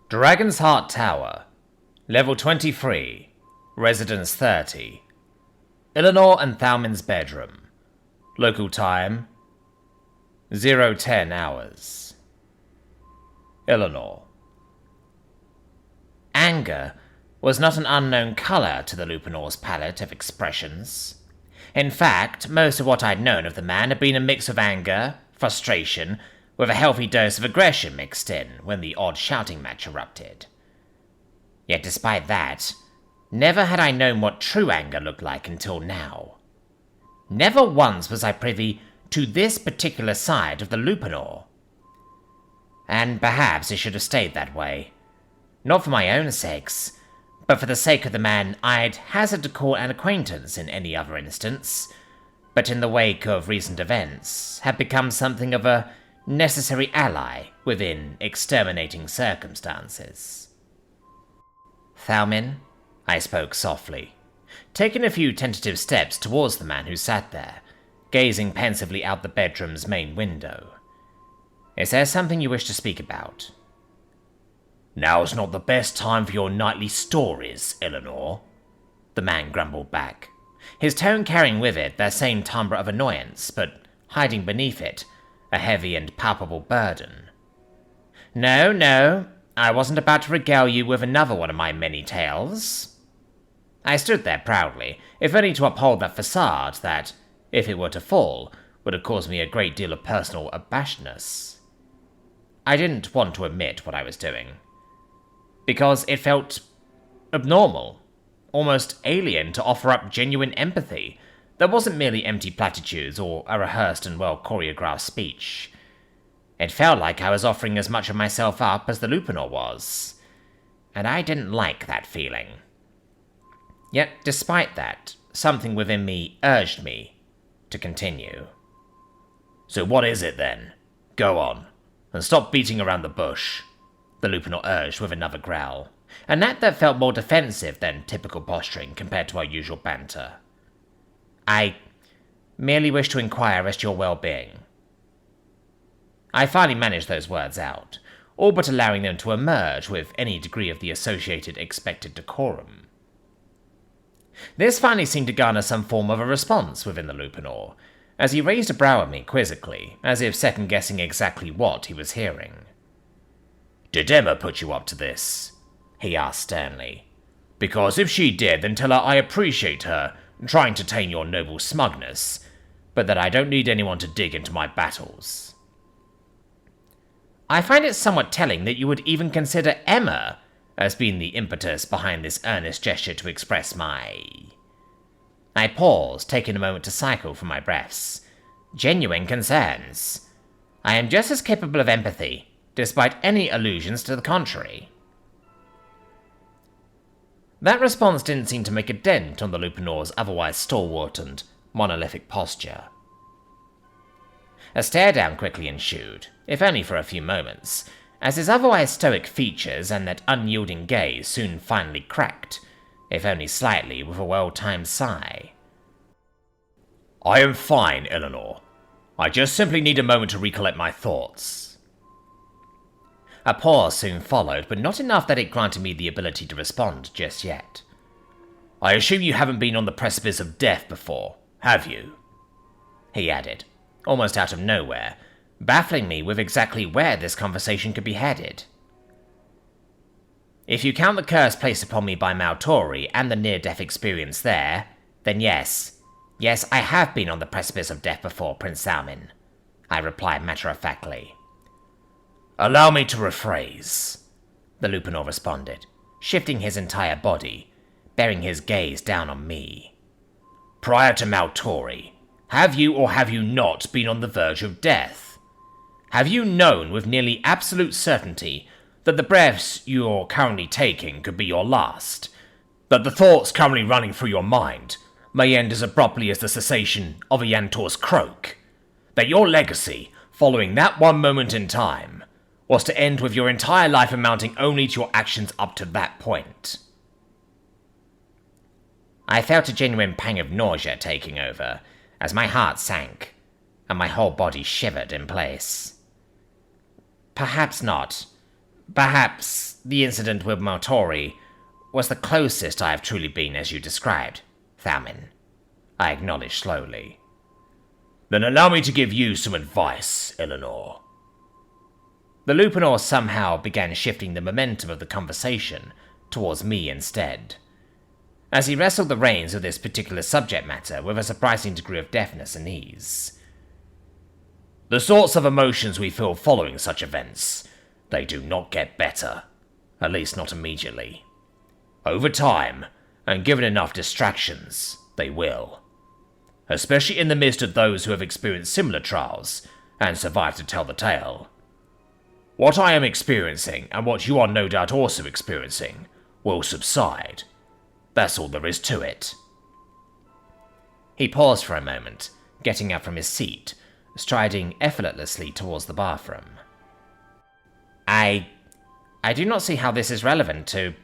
Dragon's Heart Tower, Level 23, Residence 30, Eleanor and Thalmin's bedroom. Local time, 0:10 hours. Eleanor. Anger was not an unknown colour to the Lupinor's palette of expressions. In fact, most of what I'd known of the man had been a mix of anger, frustration, with a healthy dose of aggression mixed in when the odd shouting match erupted. Yet despite that, never had I known what true anger looked like until now. Never once was I privy to this particular side of the Lupinor. And perhaps it should have stayed that way. Not for my own sakes, but for the sake of the man I'd hazard to call an acquaintance in any other instance, but in the wake of recent events had become something of a necessary ally within exterminating circumstances. Thalmin, I spoke softly, taking a few tentative steps towards the man who sat there, gazing pensively out the bedroom's main window. Is there something you wish to speak about? Now's not the best time for your nightly stories, Eleanor, the man grumbled back, his tone carrying with it that same timbre of annoyance, but hiding beneath it a heavy and palpable burden. No, I wasn't about to regale you with another one of my many tales. I stood there proudly, if only to uphold that facade that, if it were to fall, would have caused me a great deal of personal abashedness. I didn't want to admit what I was doing, because it felt abnormal, almost alien to offer up genuine empathy that wasn't merely empty platitudes or a rehearsed and well-choreographed speech. It felt like I was offering as much of myself up as the Lupinor was, and I didn't like that feeling. Yet, despite that, something within me urged me to continue. So what is it then? Go on, and stop beating around the bush, the Lupinor urged with another growl, and that felt more defensive than typical posturing compared to our usual banter. I merely wish to inquire as to your well-being. I finally managed those words out, all but allowing them to emerge with any degree of the associated expected decorum. This finally seemed to garner some form of a response within the Lupinor, as he raised a brow at me quizzically, as if second-guessing exactly what he was hearing. Did Emma put you up to this? He asked sternly. Because if she did, then tell her I appreciate her trying to tame your noble smugness, but that I don't need anyone to dig into my battles. I find it somewhat telling that you would even consider Emma as being the impetus behind this earnest gesture to express my... I paused, taking a moment to cycle through my breaths. Genuine concerns. I am just as capable of empathy, despite any allusions to the contrary. That response didn't seem to make a dent on the Lupinor's otherwise stalwart and monolithic posture. A stare-down quickly ensued, if only for a few moments, as his otherwise stoic features and that unyielding gaze soon finally cracked, if only slightly, with a well-timed sigh. I am fine, Eleanor. I just simply need a moment to recollect my thoughts. A pause soon followed, but not enough that it granted me the ability to respond just yet. I assume you haven't been on the precipice of death before, have you? He added, almost out of nowhere, baffling me with exactly where this conversation could be headed. If you count the curse placed upon me by Maltori and the near-death experience there, then yes. Yes, I have been on the precipice of death before, Prince Thalmin, I replied matter-of-factly. Allow me to rephrase, the Lupinor responded, shifting his entire body, bearing his gaze down on me. Prior to Maltori, have you or have you not been on the verge of death? Have you known with nearly absolute certainty that the breaths you're currently taking could be your last? That the thoughts currently running through your mind may end as abruptly as the cessation of a Yantor's croak? That your legacy, following that one moment in time, was to end with your entire life amounting only to your actions up to that point? I felt a genuine pang of nausea taking over, as my heart sank, and my whole body shivered in place. Perhaps not, Perhaps the incident with Motori was the closest I have truly been as you described, Thalmin, I acknowledged slowly. Then allow me to give you some advice, Eleanor. The Lupinor somehow began shifting the momentum of the conversation towards me instead, as he wrestled the reins of this particular subject matter with a surprising degree of deftness and ease. The sorts of emotions we feel following such events, they do not get better, at least not immediately. Over time, and given enough distractions, they will. Especially in the midst of those who have experienced similar trials and survived to tell the tale. What I am experiencing, and what you are no doubt also experiencing, will subside. That's all there is to it. He paused for a moment, getting up from his seat, striding effortlessly towards the bathroom. I do not see how this is relevant to...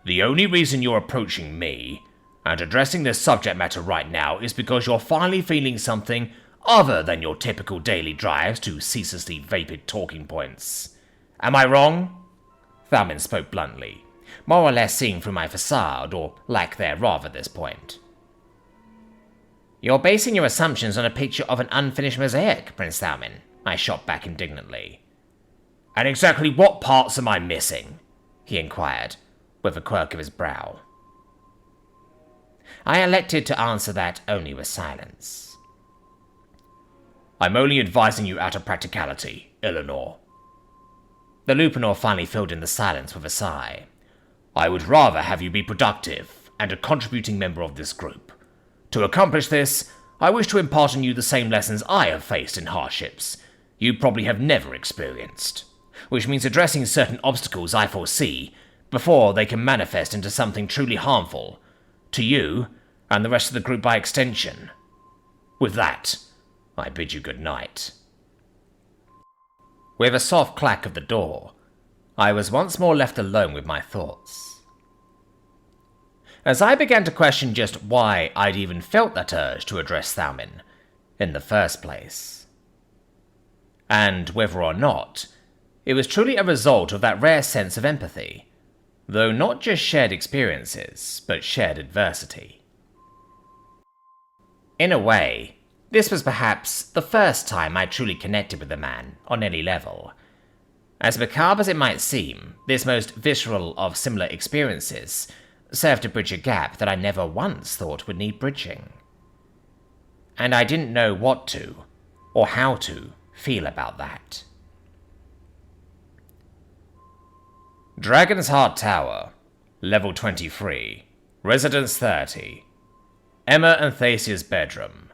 The only reason you're approaching me and addressing this subject matter right now is because you're finally feeling something other than your typical daily drives to ceaselessly vapid talking points. Am I wrong? Thalmin spoke bluntly, more or less seeing through my facade, or lack thereof at this point. You're basing your assumptions on a picture of an unfinished mosaic, Prince Thalmin, I shot back indignantly. And exactly what parts am I missing? He inquired, with a quirk of his brow. I elected to answer that only with silence. I'm only advising you out of practicality, Eleanor. The Lupinor finally filled in the silence with a sigh. I would rather have you be productive and a contributing member of this group. To accomplish this, I wish to impart on you the same lessons I have faced in hardships you probably have never experienced, which means addressing certain obstacles I foresee before they can manifest into something truly harmful to you and the rest of the group by extension. With that, I bid you good night. With a soft clack of the door, I was once more left alone with my thoughts. As I began to question just why I'd even felt that urge to address Thalmin in the first place, and whether or not it was truly a result of that rare sense of empathy, though not just shared experiences, but shared adversity. In a way, this was perhaps the first time I truly connected with a man on any level. As macabre as it might seem, this most visceral of similar experiences served to bridge a gap that I never once thought would need bridging. And I didn't know what to, or how to, feel about that. Dragon's Heart Tower, Level 23, Residence 30, Emma and Thasia's bedroom.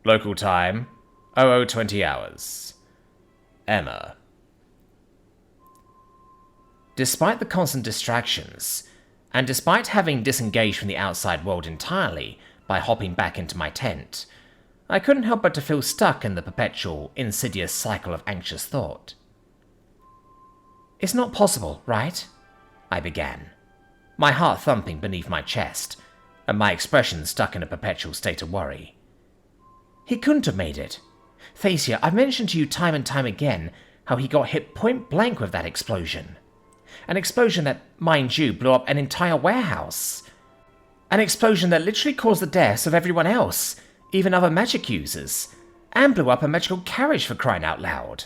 Local time, 0020 hours. Emma. Despite the constant distractions, and despite having disengaged from the outside world entirely by hopping back into my tent, I couldn't help but to feel stuck in the perpetual, insidious cycle of anxious thought. It's not possible, right? I began, my heart thumping beneath my chest, and my expression stuck in a perpetual state of worry. He couldn't have made it. Thasia, I've mentioned to you time and time again how he got hit point blank with that explosion. An explosion that, mind you, blew up an entire warehouse. An explosion that literally caused the deaths of everyone else, even other magic users, and blew up a magical carriage for crying out loud.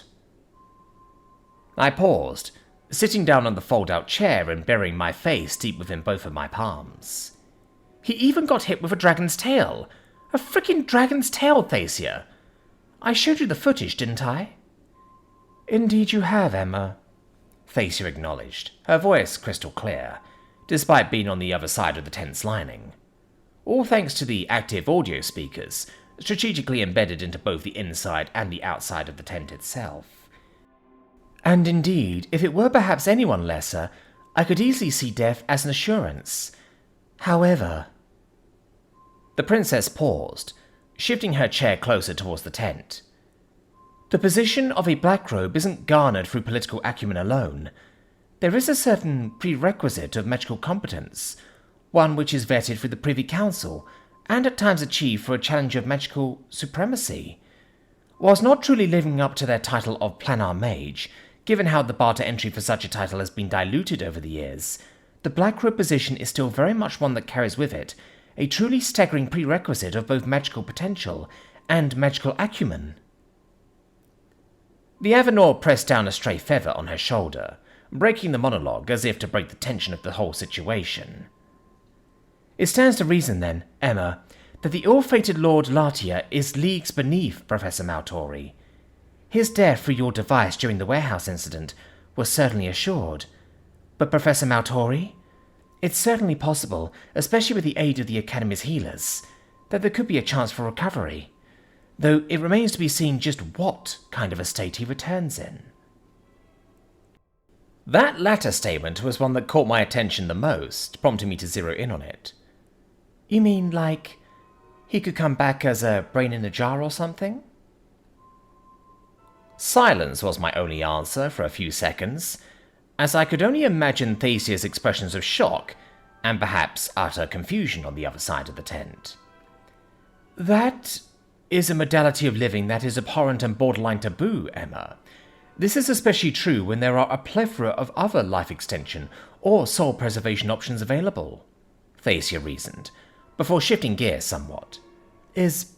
I paused, sitting down on the fold-out chair and burying my face deep within both of my palms. He even got hit with a dragon's tail. A frickin' dragon's tail, Thasia. I showed you the footage, didn't I? Indeed you have, Emma, Thasia acknowledged, her voice crystal clear, despite being on the other side of the tent's lining. All thanks to the active audio speakers, strategically embedded into both the inside and the outside of the tent itself. And indeed, if it were perhaps anyone lesser, I could easily see death as an assurance. However... The princess paused, shifting her chair closer towards the tent. The position of a black robe isn't garnered through political acumen alone. There is a certain prerequisite of magical competence, one which is vetted through the Privy Council, and at times achieved for a challenge of magical supremacy. Whilst not truly living up to their title of planar mage, given how the bar to entry for such a title has been diluted over the years, the Black Robe position is still very much one that carries with it a truly staggering prerequisite of both magical potential and magical acumen. The Avenor pressed down a stray feather on her shoulder, breaking the monologue as if to break the tension of the whole situation. It stands to reason, then, Emma, that the ill-fated Lord Lartier is leagues beneath Professor Maltori. His death through your device during the warehouse incident was certainly assured. But Professor Maltori? It's certainly possible, especially with the aid of the Academy's healers, that there could be a chance for recovery, though it remains to be seen just what kind of a state he returns in. That latter statement was one that caught my attention the most, prompting me to zero in on it. You mean, like, he could come back as a brain in a jar or something? Silence was my only answer for a few seconds, as I could only imagine Thasia's expressions of shock and perhaps utter confusion on the other side of the tent. That is a modality of living that is abhorrent and borderline taboo, Emma. This is especially true when there are a plethora of other life extension or soul preservation options available, Thasia reasoned, before shifting gears somewhat. Is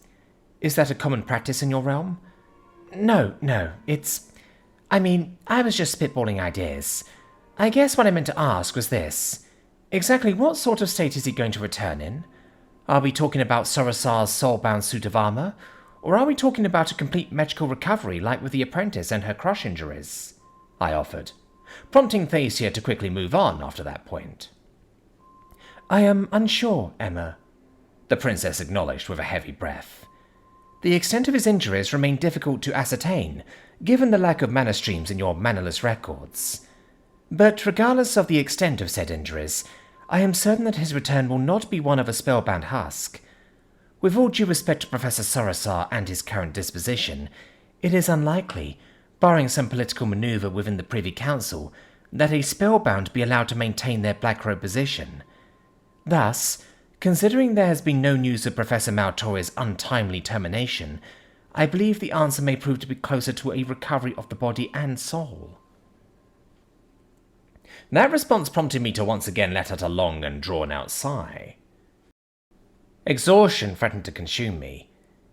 that a common practice in your realm? No, I was just spitballing ideas. I guess what I meant to ask was this. Exactly what sort of state is he going to return in? Are we talking about Sorasar's soul-bound suit of armor? Or are we talking about a complete magical recovery like with the apprentice and her crush injuries? I offered, prompting Thasia to quickly move on after that point. I am unsure, Emma, the princess acknowledged with a heavy breath. The extent of his injuries remain difficult to ascertain, given the lack of mana streams in your manaless records. But regardless of the extent of said injuries, I am certain that his return will not be one of a spellbound husk. With all due respect to Professor Sorasar and his current disposition, it is unlikely, barring some political maneuver within the Privy Council, that a spellbound be allowed to maintain their Black Robe position. Thus, considering there has been no news of Professor Maltori's untimely termination, I believe the answer may prove to be closer to a recovery of the body and soul. That response prompted me to once again let out a long and drawn-out sigh. Exhaustion threatened to consume me,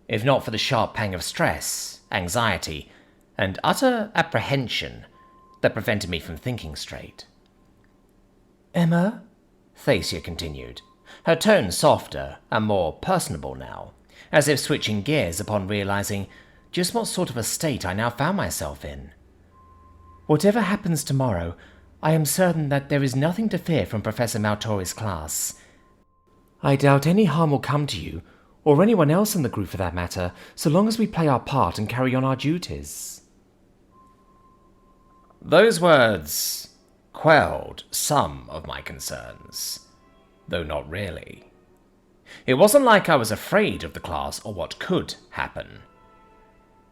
if not for the sharp pang of stress, anxiety, and utter apprehension that prevented me from thinking straight. Emma? Thasia continued, her tone softer and more personable now, as if switching gears upon realizing just what sort of a state I now found myself in. Whatever happens tomorrow, I am certain that there is nothing to fear from Professor Maltori's class. I doubt any harm will come to you, or anyone else in the group for that matter, so long as we play our part and carry on our duties. Those words quelled some of my concerns, though not really. It wasn't like I was afraid of the class or what could happen.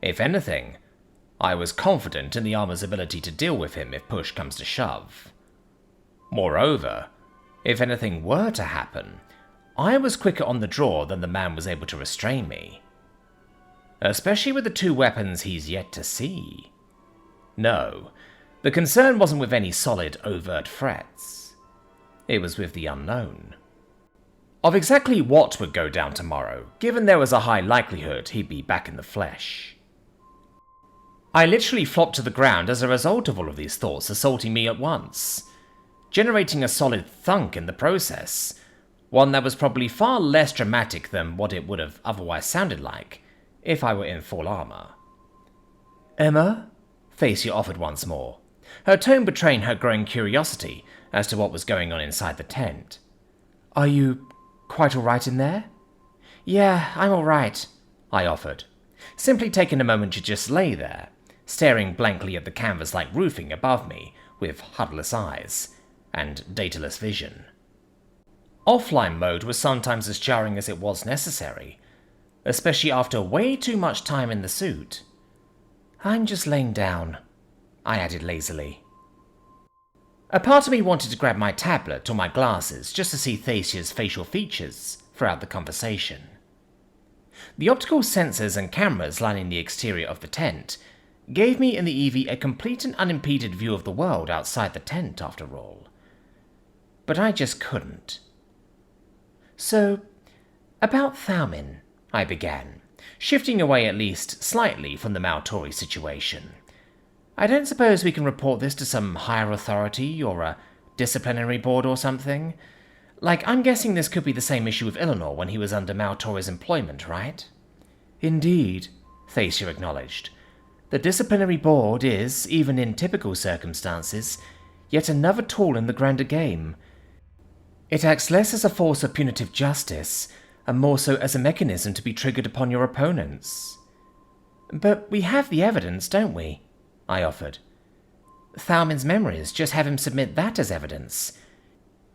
If anything, I was confident in the armor's ability to deal with him if push comes to shove. Moreover, if anything were to happen, I was quicker on the draw than the man was able to restrain me. Especially with the two weapons he's yet to see. No, the concern wasn't with any solid, overt threats. It was with the unknown. Of exactly what would go down tomorrow, given there was a high likelihood he'd be back in the flesh. I literally flopped to the ground as a result of all of these thoughts assaulting me at once, generating a solid thunk in the process, one that was probably far less dramatic than what it would have otherwise sounded like if I were in full armor. Emma? Thasia offered once more, her tone betraying her growing curiosity as to what was going on inside the tent. Are you quite all right in there? Yeah, I'm all right, I offered, simply taking a moment to just lay there, staring blankly at the canvas-like roofing above me with huddleless eyes and dataless vision. Offline mode was sometimes as jarring as it was necessary, especially after way too much time in the suit. I'm just laying down, I added lazily. A part of me wanted to grab my tablet or my glasses just to see Thasia's facial features throughout the conversation. The optical sensors and cameras lining the exterior of the tent Gave me and the Evie a complete and unimpeded view of the world outside the tent, after all. But I just couldn't. So, about Thalmin, I began, shifting away at least slightly from the Maltori situation. I don't suppose we can report this to some higher authority or a disciplinary board or something? Like, I'm guessing this could be the same issue with Eleanor when he was under Maltori's employment, right? Indeed, Thacia acknowledged. The disciplinary board is, even in typical circumstances, yet another tool in the grander game. It acts less as a force of punitive justice, and more so as a mechanism to be triggered upon your opponents. But we have the evidence, don't we? I offered. Thalmin's memories just have him submit that as evidence.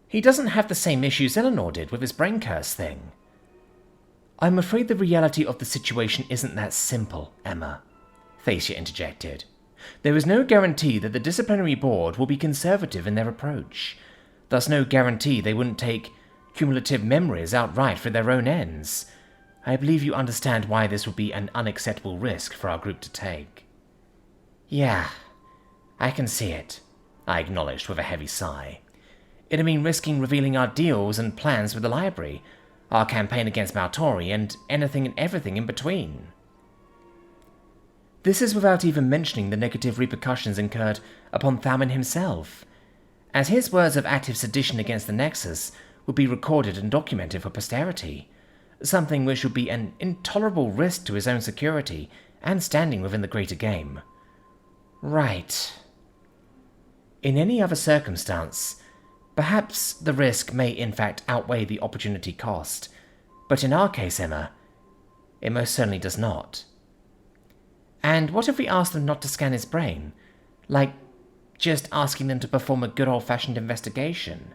He doesn't have the same issues Eleanor did with his brain curse thing. I'm afraid the reality of the situation isn't that simple, Emma, Thacia interjected. There is no guarantee that the disciplinary board will be conservative in their approach. Thus no guarantee they wouldn't take cumulative memories outright for their own ends. I believe you understand why this would be an unacceptable risk for our group to take. Yeah, I can see it, I acknowledged with a heavy sigh. It'd mean risking revealing our deals and plans with the library, our campaign against Maltori, and anything and everything in between. This is without even mentioning the negative repercussions incurred upon Thalmin himself, as his words of active sedition against the Nexus would be recorded and documented for posterity, something which would be an intolerable risk to his own security and standing within the greater game. Right. In any other circumstance, perhaps the risk may in fact outweigh the opportunity cost, but in our case, Emma, it most certainly does not. And what if we ask them not to scan his brain? Like, just asking them to perform a good old-fashioned investigation?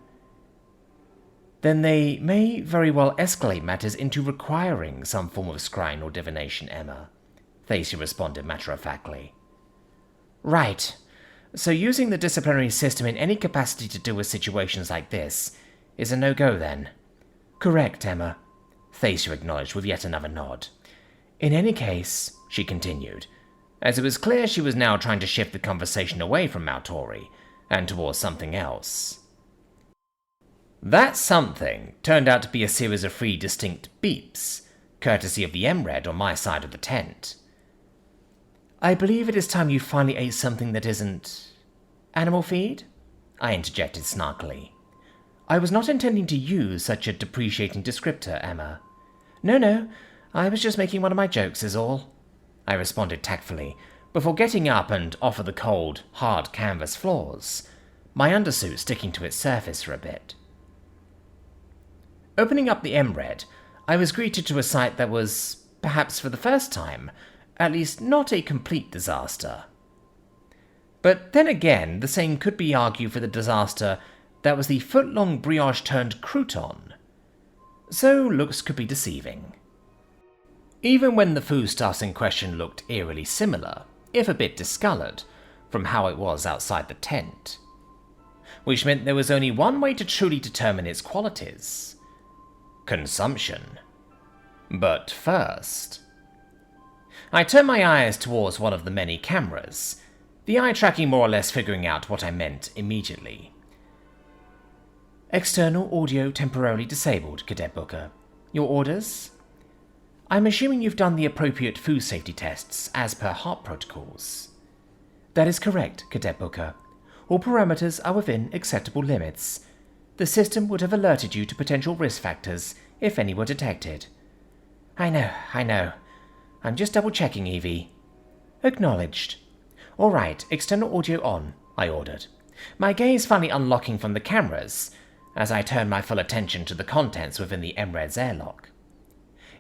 Then they may very well escalate matters into requiring some form of scrying or divination, Emma, Thacia responded matter-of-factly. Right. So using the disciplinary system in any capacity to deal with situations like this is a no-go then? Correct, Emma, Thacia acknowledged with yet another nod. In any case, she continued, as it was clear she was now trying to shift the conversation away from Maltori and towards something else. That something turned out to be a series of 3 distinct beeps, courtesy of the MRED on my side of the tent. I believe it is time you finally ate something that isn't animal feed? I interjected snarkily. I was not intending to use such a depreciating descriptor, Emma. No, I was just making one of my jokes is all, I responded tactfully, before getting up and off of the cold, hard canvas floors, my undersuit sticking to its surface for a bit. Opening up the MRED, I was greeted to a sight that was, perhaps for the first time, at least not a complete disaster. But then again, the same could be argued for the disaster that was the foot-long brioche-turned crouton. So looks could be deceiving. Even when the foodstuffs in question looked eerily similar, if a bit discoloured, from how it was outside the tent. Which meant there was only one way to truly determine its qualities. Consumption. But first, I turned my eyes towards one of the many cameras, the eye tracking more or less figuring out what I meant immediately. External audio temporarily disabled, Cadet Booker. Your orders? I'm assuming you've done the appropriate food safety tests as per HARP protocols. That is correct, Cadet Booker. All parameters are within acceptable limits. The system would have alerted you to potential risk factors if any were detected. I know. I'm just double-checking, Evie. Acknowledged. All right, external audio on, I ordered, my gaze finally unlocking from the cameras as I turned my full attention to the contents within the MRED's airlock.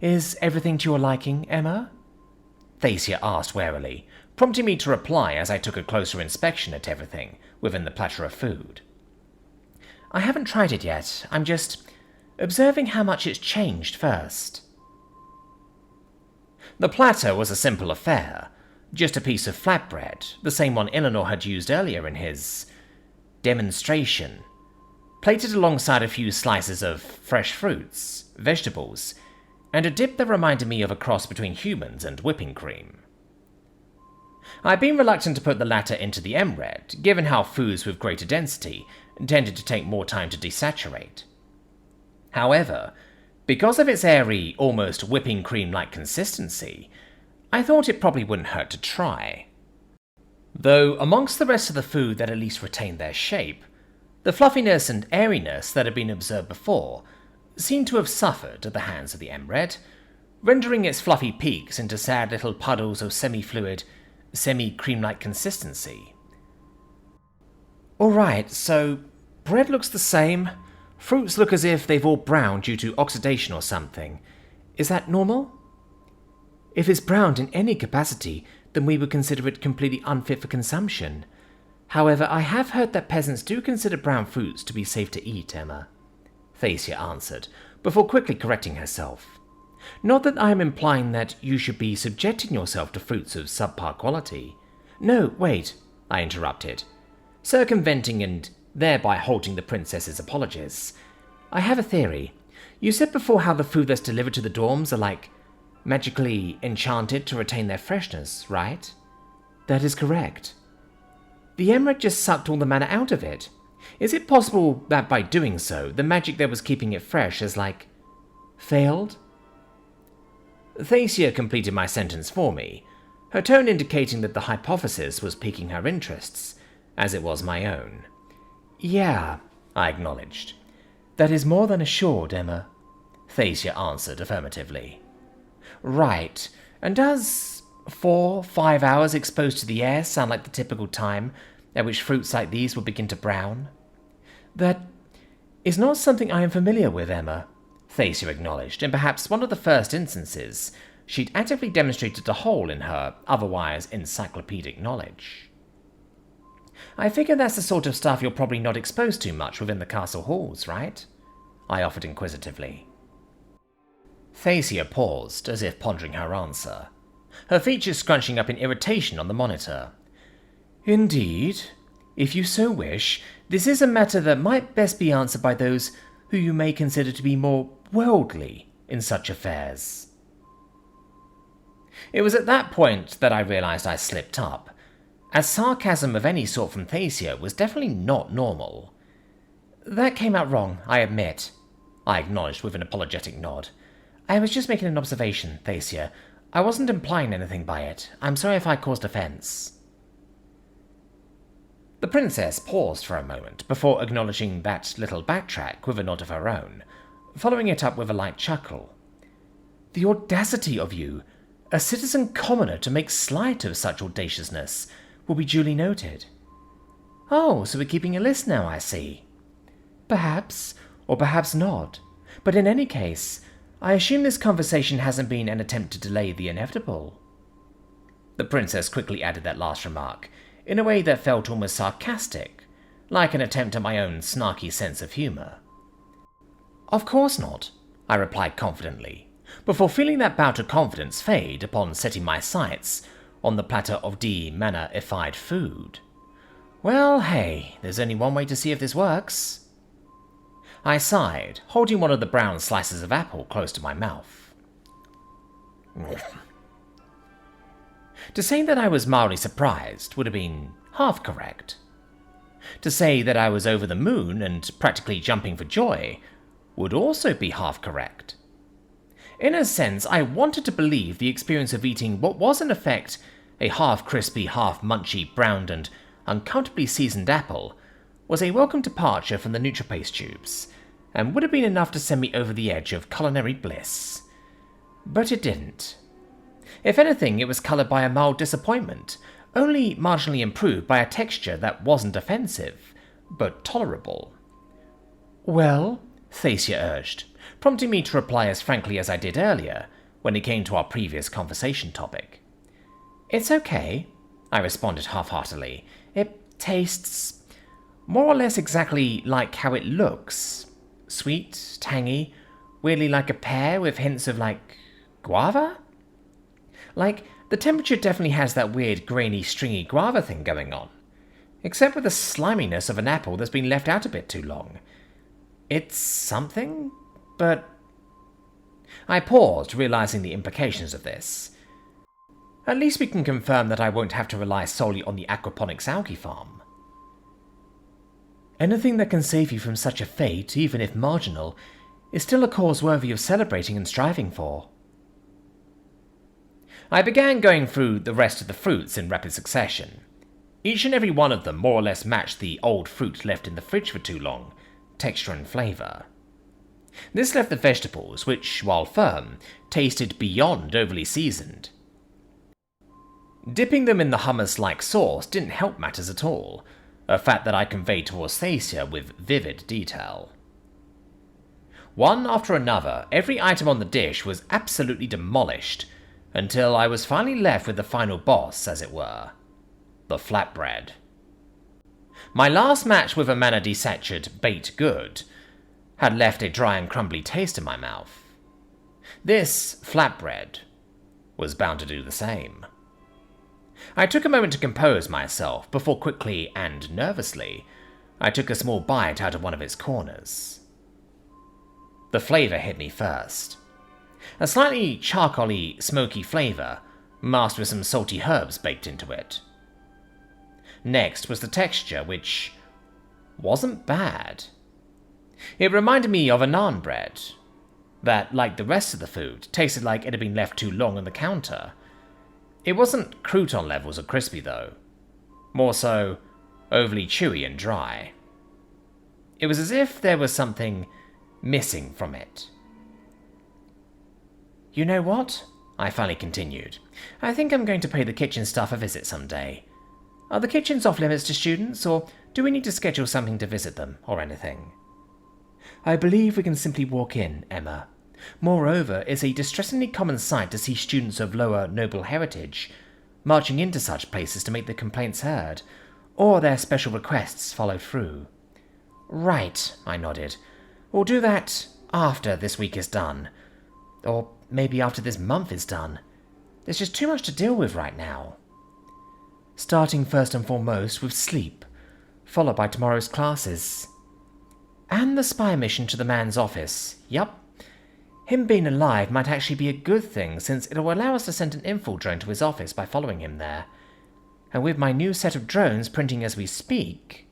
Is everything to your liking, Emma? Thacia asked warily, prompting me to reply as I took a closer inspection at everything within the platter of food. I haven't tried it yet. I'm just observing how much it's changed first. The platter was a simple affair, just a piece of flatbread, the same one Eleanor had used earlier in his demonstration, plated alongside a few slices of fresh fruits, vegetables, and a dip that reminded me of a cross between humans and whipping cream. I've been reluctant to put the latter into the MRED, given how foods with greater density tended to take more time to desaturate. However, because of its airy, almost whipping cream-like consistency, I thought it probably wouldn't hurt to try. Though amongst the rest of the food that at least retained their shape, the fluffiness and airiness that had been observed before seemed to have suffered at the hands of the MRED, rendering its fluffy peaks into sad little puddles of semi-fluid, semi-cream-like consistency. Alright, so bread looks the same, fruits look as if they've all browned due to oxidation or something. Is that normal? If it's browned in any capacity, then we would consider it completely unfit for consumption. However, I have heard that peasants do consider brown fruits to be safe to eat, Emma. Thacia answered, before quickly correcting herself. Not that I am implying that you should be subjecting yourself to fruits of subpar quality. No, wait, I interrupted, circumventing and thereby halting the princess's apologies. I have a theory. You said before how the food that's delivered to the dorms are like magically enchanted to retain their freshness, right? That is correct. The Emerald just sucked all the mana out of it. Is it possible that by doing so, the magic that was keeping it fresh has, failed? Thacia completed my sentence for me, her tone indicating that the hypothesis was piquing her interests, as it was my own. Yeah, I acknowledged. That is more than assured, Emma, Thacia answered affirmatively. Right, and does 4-5 hours exposed to the air sound like the typical time at which fruits like these will begin to brown? That is not something I am familiar with, Emma, Thacia acknowledged, in perhaps one of the first instances she'd actively demonstrated a hole in her otherwise encyclopedic knowledge. I figure that's the sort of stuff you're probably not exposed to much within the castle halls, right? I offered inquisitively. Thacia paused, as if pondering her answer, her features scrunching up in irritation on the monitor. Indeed, if you so wish, this is a matter that might best be answered by those who you may consider to be more worldly in such affairs. It was at that point that I realized I slipped up, as sarcasm of any sort from Thacia was definitely not normal. That came out wrong, I admit, I acknowledged with an apologetic nod. I was just making an observation, Thacia. I wasn't implying anything by it. I'm sorry if I caused offense. The princess paused for a moment before acknowledging that little backtrack with a nod of her own, following it up with a light chuckle. The audacity of you, a citizen commoner, to make slight of such audaciousness, will be duly noted. Oh, so we're keeping a list now, I see. Perhaps, or perhaps not. But in any case, I assume this conversation hasn't been an attempt to delay the inevitable. The princess quickly added that last remark, in a way that felt almost sarcastic, like an attempt at my own snarky sense of humour. Of course not, I replied confidently, before feeling that bout of confidence fade upon setting my sights on the platter of de-mana-ified food. Well, hey, there's only one way to see if this works. I sighed, holding one of the brown slices of apple close to my mouth. To say that I was mildly surprised would have been half correct. To say that I was over the moon and practically jumping for joy would also be half correct. In a sense, I wanted to believe the experience of eating what was in effect a half-crispy, half-munchy, browned and uncomfortably seasoned apple was a welcome departure from the NutriPaste tubes, and would have been enough to send me over the edge of culinary bliss. But it didn't. If anything, it was coloured by a mild disappointment, only marginally improved by a texture that wasn't offensive, but tolerable. Well, Thacia urged, prompting me to reply as frankly as I did earlier, when it came to our previous conversation topic. It's okay, I responded half-heartedly. It tastes more or less exactly like how it looks. Sweet, tangy, weirdly like a pear with hints of, guava? The temperature definitely has that weird, grainy, stringy guava thing going on. Except with the sliminess of an apple that's been left out a bit too long. It's something, but... I paused, realizing the implications of this. At least we can confirm that I won't have to rely solely on the aquaponics algae farm. Anything that can save you from such a fate, even if marginal, is still a cause worthy of celebrating and striving for. I began going through the rest of the fruits in rapid succession. Each and every one of them more or less matched the old fruit left in the fridge for too long, texture and flavour. This left the vegetables, which, while firm, tasted beyond overly seasoned. Dipping them in the hummus-like sauce didn't help matters at all, a fact that I conveyed towards Thacia with vivid detail. One after another, every item on the dish was absolutely demolished, until I was finally left with the final boss, as it were. The flatbread. My last match with a manna desatured baked good had left a dry and crumbly taste in my mouth. This flatbread was bound to do the same. I took a moment to compose myself before quickly and nervously I took a small bite out of one of its corners. The flavour hit me first. A slightly charcoaly, smoky flavour, masked with some salty herbs baked into it. Next was the texture, which wasn't bad. It reminded me of a naan bread, that, like the rest of the food, tasted like it had been left too long on the counter. It wasn't crouton levels of crispy, though. More so, overly chewy and dry. It was as if there was something missing from it. "You know what?" I finally continued. "I think I'm going to pay the kitchen staff a visit someday. Are the kitchens off limits to students, or do we need to schedule something to visit them, or anything?" "I believe we can simply walk in, Emma. Moreover, it's a distressingly common sight to see students of lower noble heritage marching into such places to make their complaints heard, or their special requests followed through." "Right," I nodded. "We'll do that after this week is done. Or maybe after this month is done. There's just too much to deal with right now. Starting first and foremost with sleep, followed by tomorrow's classes. And the spy mission to the man's office. Yup. Him being alive might actually be a good thing, since it'll allow us to send an info drone to his office by following him there. And with my new set of drones printing as we speak..."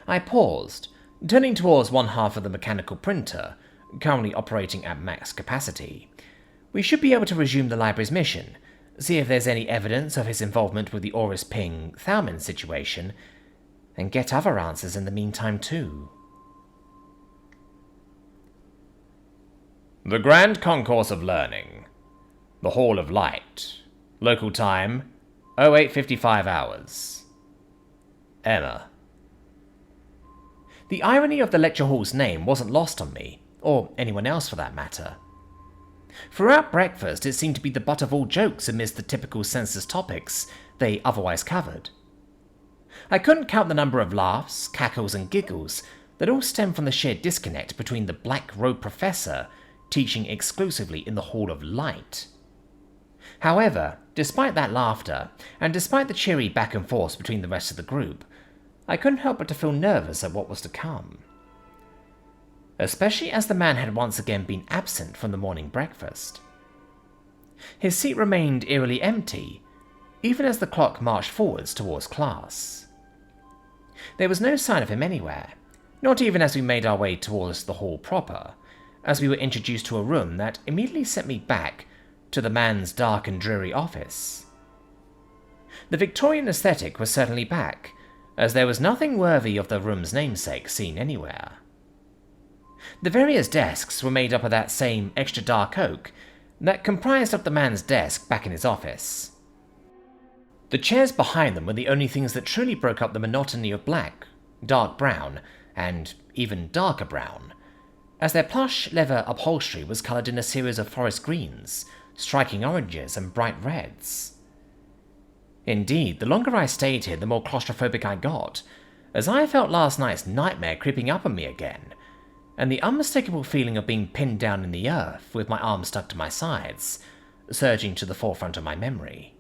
I paused, turning towards one half of the mechanical printer, currently operating at max capacity. "We should be able to resume the library's mission, see if there's any evidence of his involvement with the Oris Ping Thalmin situation, and get other answers in the meantime too." The Grand Concourse of Learning. The Hall of Light. Local time, 08:55 hours. Emma. The irony of the lecture hall's name wasn't lost on me, or anyone else for that matter. Throughout breakfast, it seemed to be the butt of all jokes amidst the typical census topics they otherwise covered. I couldn't count the number of laughs, cackles, and giggles that all stemmed from the sheer disconnect between the black-robed professor teaching exclusively in the Hall of Light. However, despite that laughter, and despite the cheery back and forth between the rest of the group, I couldn't help but to feel nervous at what was to come. Especially as the man had once again been absent from the morning breakfast. His seat remained eerily empty, even as the clock marched forwards towards class. There was no sign of him anywhere, not even as we made our way towards the hall proper, as we were introduced to a room that immediately sent me back to the man's dark and dreary office. The Victorian aesthetic was certainly back, as there was nothing worthy of the room's namesake seen anywhere. The various desks were made up of that same extra dark oak that comprised of the man's desk back in his office. The chairs behind them were the only things that truly broke up the monotony of black, dark brown, and even darker brown, as their plush leather upholstery was coloured in a series of forest greens, striking oranges, and bright reds. Indeed, the longer I stayed here, the more claustrophobic I got, as I felt last night's nightmare creeping up on me again, and the unmistakable feeling of being pinned down in the earth with my arms stuck to my sides, surging to the forefront of my memory.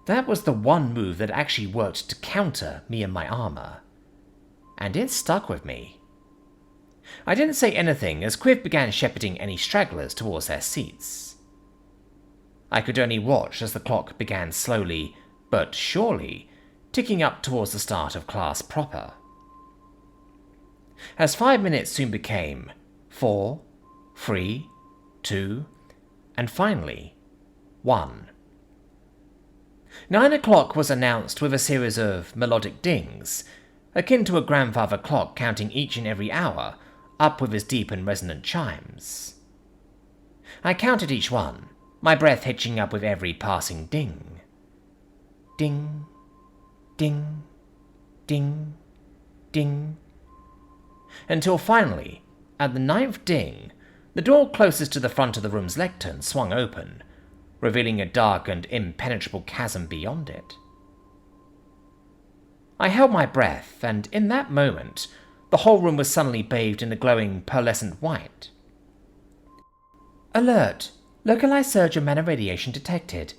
That was the one move that actually worked to counter me and my armour, and it stuck with me. I didn't say anything as Quiv began shepherding any stragglers towards their seats. I could only watch as the clock began slowly, but surely, ticking up towards the start of class proper. As 5 minutes soon became 4, 3, 2, and finally 1. 9 o'clock was announced with a series of melodic dings, akin to a grandfather clock counting each and every hour, up with his deep and resonant chimes. I counted each one, my breath hitching up with every passing ding. Ding, ding, ding, ding. Until finally, at the 9th ding, the door closest to the front of the room's lectern swung open, revealing a dark and impenetrable chasm beyond it. I held my breath, and in that moment, the whole room was suddenly bathed in a glowing pearlescent white. Alert! Localized surge of mana radiation detected.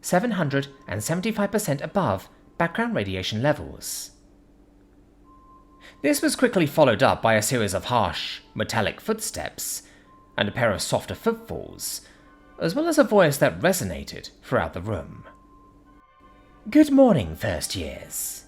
775% above background radiation levels. This was quickly followed up by a series of harsh, metallic footsteps, and a pair of softer footfalls, as well as a voice that resonated throughout the room. Good morning, first years.